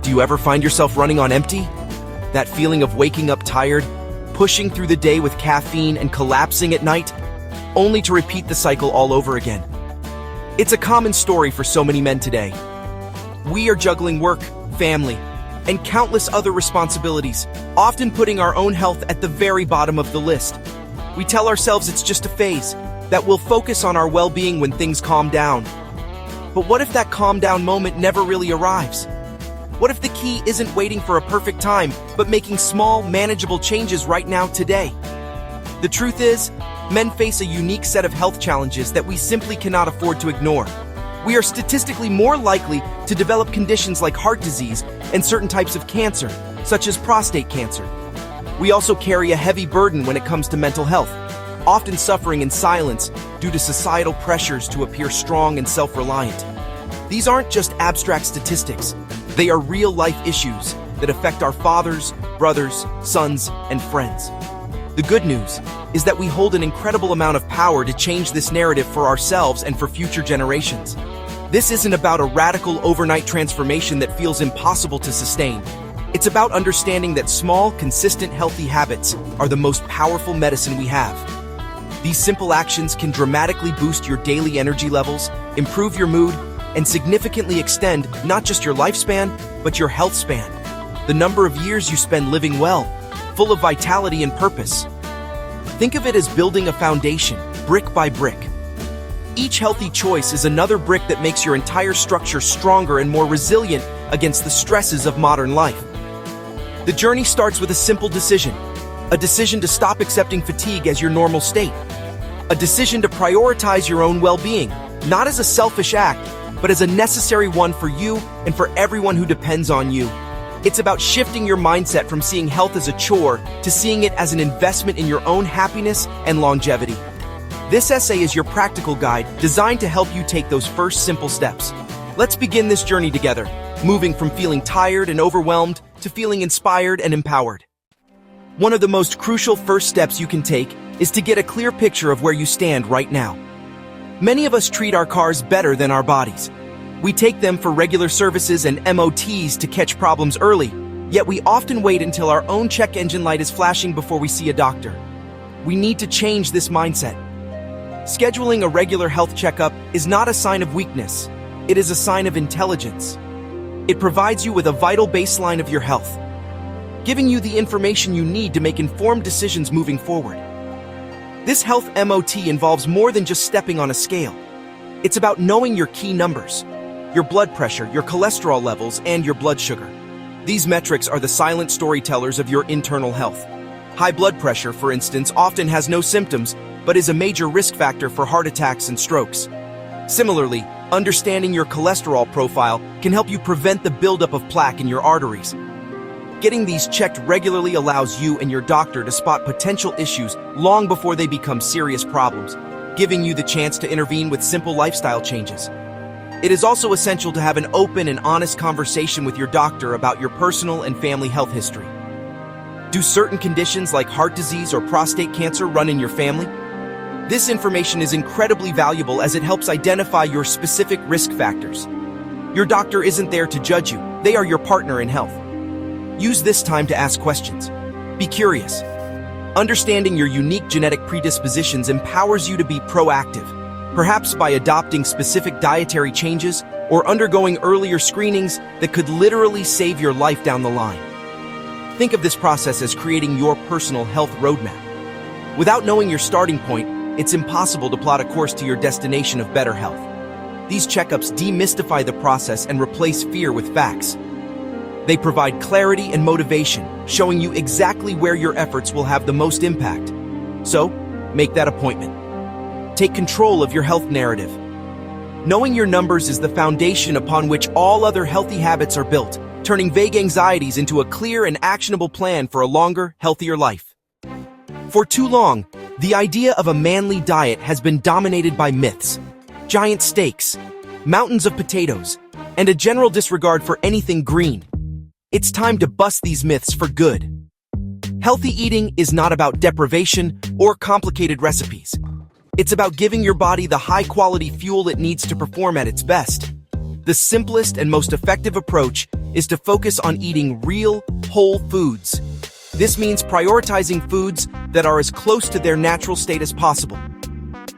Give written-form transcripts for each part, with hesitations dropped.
Do you ever find yourself running on empty? That feeling of waking up tired, pushing through the day with caffeine and collapsing at night, only to repeat the cycle all over again. It's a common story for so many men today. We are juggling work, family, and countless other responsibilities, often putting our own health at the very bottom of the list. We tell ourselves it's just a phase, that we'll focus on our well-being when things calm down. But what if that calm down moment never really arrives? What if the key isn't waiting for a perfect time, but making small, manageable changes right now, today? The truth is, men face a unique set of health challenges that we simply cannot afford to ignore. We are statistically more likely to develop conditions like heart disease and certain types of cancer, such as prostate cancer. We also carry a heavy burden when it comes to mental health, often suffering in silence due to societal pressures to appear strong and self-reliant. These aren't just abstract statistics. They are real-life issues that affect our fathers, brothers, sons, and friends. The good news is that we hold an incredible amount of power to change this narrative for ourselves and for future generations. This isn't about a radical overnight transformation that feels impossible to sustain. It's about understanding that small, consistent, healthy habits are the most powerful medicine we have. These simple actions can dramatically boost your daily energy levels, improve your mood, and significantly extend not just your lifespan, but your health span. The number of years you spend living well, full of vitality and purpose. Think of it as building a foundation, brick by brick. Each healthy choice is another brick that makes your entire structure stronger and more resilient against the stresses of modern life. The journey starts with a simple decision. A decision to stop accepting fatigue as your normal state. A decision to prioritize your own well-being, not as a selfish act, but as a necessary one for you and for everyone who depends on you. It's about shifting your mindset from seeing health as a chore to seeing it as an investment in your own happiness and longevity. This essay is your practical guide designed to help you take those first simple steps. Let's begin this journey together, moving from feeling tired and overwhelmed to feeling inspired and empowered. One of the most crucial first steps you can take is to get a clear picture of where you stand right now. Many of us treat our cars better than our bodies. We take them for regular services and MOTs to catch problems early, yet we often wait until our own check engine light is flashing before we see a doctor. We need to change this mindset. Scheduling a regular health checkup is not a sign of weakness. It is a sign of intelligence. It provides you with a vital baseline of your health, giving you the information you need to make informed decisions moving forward. This health MOT involves more than just stepping on a scale. It's about knowing your key numbers, your blood pressure, your cholesterol levels, and your blood sugar. These metrics are the silent storytellers of your internal health. High blood pressure, for instance, often has no symptoms, but is a major risk factor for heart attacks and strokes. Similarly, understanding your cholesterol profile can help you prevent the buildup of plaque in your arteries. Getting these checked regularly allows you and your doctor to spot potential issues long before they become serious problems, giving you the chance to intervene with simple lifestyle changes. It is also essential to have an open and honest conversation with your doctor about your personal and family health history. Do certain conditions like heart disease or prostate cancer run in your family? This information is incredibly valuable as it helps identify your specific risk factors. Your doctor isn't there to judge you, they are your partner in health. Use this time to ask questions. Be curious. Understanding your unique genetic predispositions empowers you to be proactive, perhaps by adopting specific dietary changes or undergoing earlier screenings that could literally save your life down the line. Think of this process as creating your personal health roadmap. Without knowing your starting point, it's impossible to plot a course to your destination of better health. These checkups demystify the process and replace fear with facts. They provide clarity and motivation, showing you exactly where your efforts will have the most impact. So, make that appointment. Take control of your health narrative. Knowing your numbers is the foundation upon which all other healthy habits are built, turning vague anxieties into a clear and actionable plan for a longer, healthier life. For too long, the idea of a manly diet has been dominated by myths, giant steaks, mountains of potatoes, and a general disregard for anything green. It's time to bust these myths for good. Healthy eating is not about deprivation or complicated recipes. It's about giving your body the high-quality fuel it needs to perform at its best. The simplest and most effective approach is to focus on eating real, whole foods. This means prioritizing foods that are as close to their natural state as possible.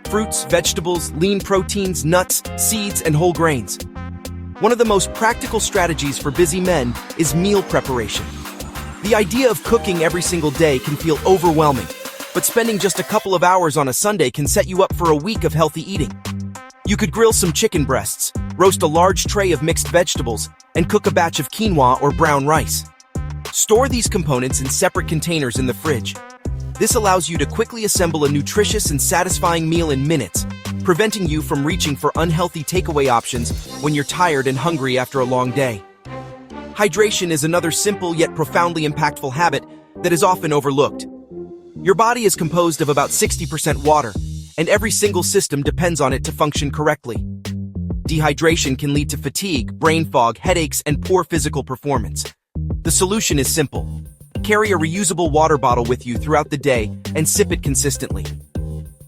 Fruits, vegetables, lean proteins, nuts, seeds, and whole grains. One of the most practical strategies for busy men is meal preparation. The idea of cooking every single day can feel overwhelming, but spending just a couple of hours on a Sunday can set you up for a week of healthy eating. You could grill some chicken breasts, roast a large tray of mixed vegetables, and cook a batch of quinoa or brown rice. Store these components in separate containers in the fridge. This allows you to quickly assemble a nutritious and satisfying meal in minutes, preventing you from reaching for unhealthy takeaway options when you're tired and hungry after a long day. Hydration is another simple yet profoundly impactful habit that is often overlooked. Your body is composed of about 60% water, and every single system depends on it to function correctly. Dehydration can lead to fatigue, brain fog, headaches, and poor physical performance. The solution is simple. Carry a reusable water bottle with you throughout the day and sip it consistently.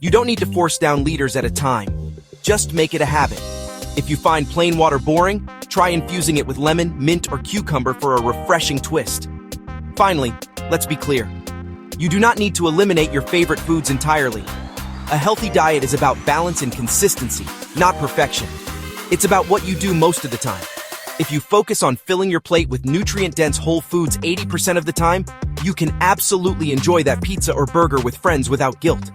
You don't need to force down liters at a time. Just make it a habit. If you find plain water boring, try infusing it with lemon, mint, or cucumber for a refreshing twist. Finally, let's be clear. You do not need to eliminate your favorite foods entirely. A healthy diet is about balance and consistency, not perfection. It's about what you do most of the time. If you focus on filling your plate with nutrient-dense whole foods 80% of the time, you can absolutely enjoy that pizza or burger with friends without guilt.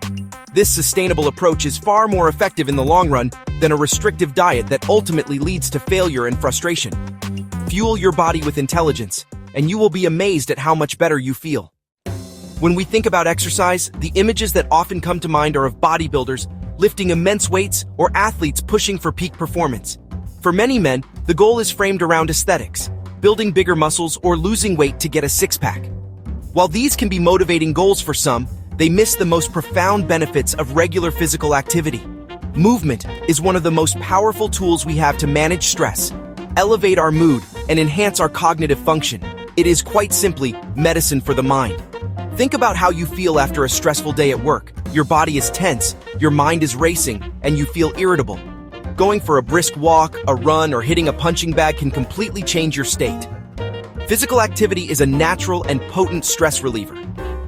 This sustainable approach is far more effective in the long run than a restrictive diet that ultimately leads to failure and frustration. Fuel your body with intelligence, and you will be amazed at how much better you feel. When we think about exercise, the images that often come to mind are of bodybuilders lifting immense weights or athletes pushing for peak performance. For many men, the goal is framed around aesthetics, building bigger muscles or losing weight to get a six-pack. While these can be motivating goals for some, they miss the most profound benefits of regular physical activity. Movement is one of the most powerful tools we have to manage stress, elevate our mood, and enhance our cognitive function. It is quite simply medicine for the mind. Think about how you feel after a stressful day at work. Your body is tense, your mind is racing, and you feel irritable. Going for a brisk walk, a run, or hitting a punching bag can completely change your state. Physical activity is a natural and potent stress reliever.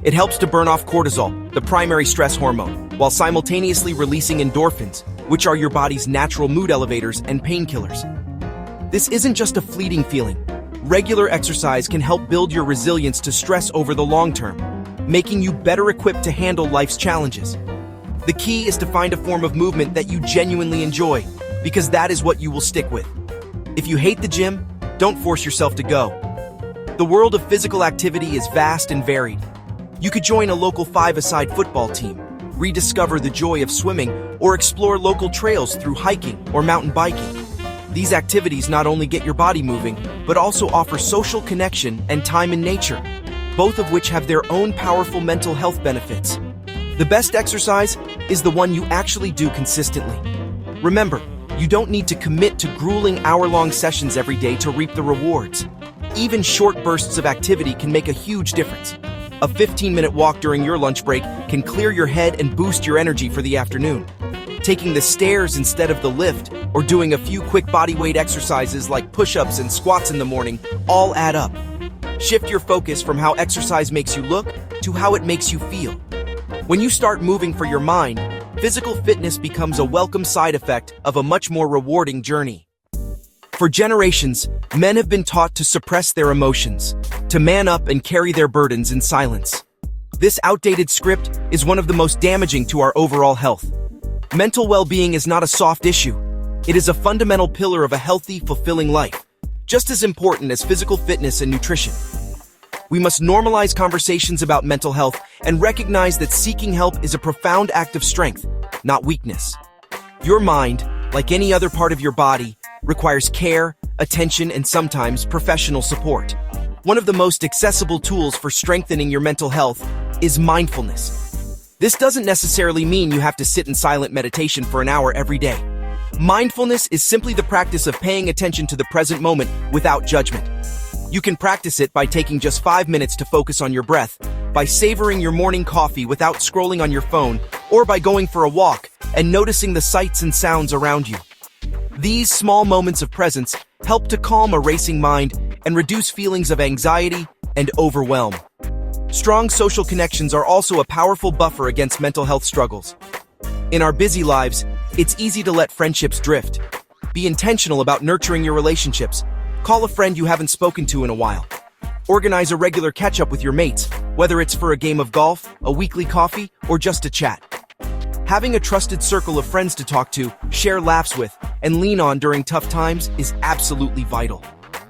It helps to burn off cortisol, the primary stress hormone, while simultaneously releasing endorphins, which are your body's natural mood elevators and painkillers. This isn't just a fleeting feeling. Regular exercise can help build your resilience to stress over the long term, making you better equipped to handle life's challenges. The key is to find a form of movement that you genuinely enjoy, because that is what you will stick with. If you hate the gym, don't force yourself to go. The world of physical activity is vast and varied. You could join a local five-a-side football team, rediscover the joy of swimming, or explore local trails through hiking or mountain biking. These activities not only get your body moving, but also offer social connection and time in nature, both of which have their own powerful mental health benefits. The best exercise is the one you actually do consistently. Remember, you don't need to commit to grueling hour-long sessions every day to reap the rewards. Even short bursts of activity can make a huge difference. A 15-minute walk during your lunch break can clear your head and boost your energy for the afternoon. Taking the stairs instead of the lift, or doing a few quick bodyweight exercises like push-ups and squats in the morning all add up. Shift your focus from how exercise makes you look to how it makes you feel. When you start moving for your mind, physical fitness becomes a welcome side effect of a much more rewarding journey. For generations, men have been taught to suppress their emotions, to man up and carry their burdens in silence. This outdated script is one of the most damaging to our overall health. Mental well-being is not a soft issue. It is a fundamental pillar of a healthy, fulfilling life, just as important as physical fitness and nutrition. We must normalize conversations about mental health and recognize that seeking help is a profound act of strength, not weakness. Your mind, like any other part of your body, requires care, attention, and sometimes professional support. One of the most accessible tools for strengthening your mental health is mindfulness. This doesn't necessarily mean you have to sit in silent meditation for an hour every day. Mindfulness is simply the practice of paying attention to the present moment without judgment. You can practice it by taking just 5 minutes to focus on your breath, by savoring your morning coffee without scrolling on your phone, or by going for a walk and noticing the sights and sounds around you. These small moments of presence help to calm a racing mind and reduce feelings of anxiety and overwhelm. Strong social connections are also a powerful buffer against mental health struggles. In our busy lives, it's easy to let friendships drift. Be intentional about nurturing your relationships. Call a friend you haven't spoken to in a while. Organize a regular catch-up with your mates, whether it's for a game of golf, a weekly coffee, or just a chat. Having a trusted circle of friends to talk to, share laughs with, and lean on during tough times is absolutely vital.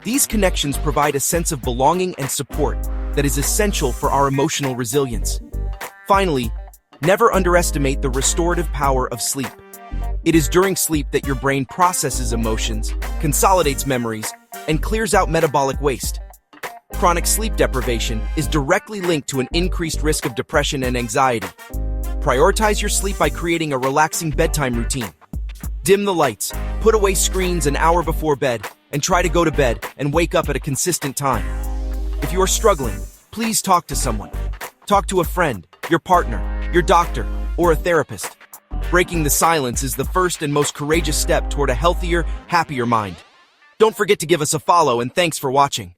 These connections provide a sense of belonging and support that is essential for our emotional resilience. Finally, never underestimate the restorative power of sleep. It is during sleep that your brain processes emotions, consolidates memories, and clears out metabolic waste. Chronic sleep deprivation is directly linked to an increased risk of depression and anxiety. Prioritize your sleep by creating a relaxing bedtime routine. Dim the lights, put away screens an hour before bed, and try to go to bed and wake up at a consistent time. If you are struggling, please talk to someone. Talk to a friend, your partner, your doctor, or a therapist. Breaking the silence is the first and most courageous step toward a healthier, happier mind. Don't forget to give us a follow, and thanks for watching.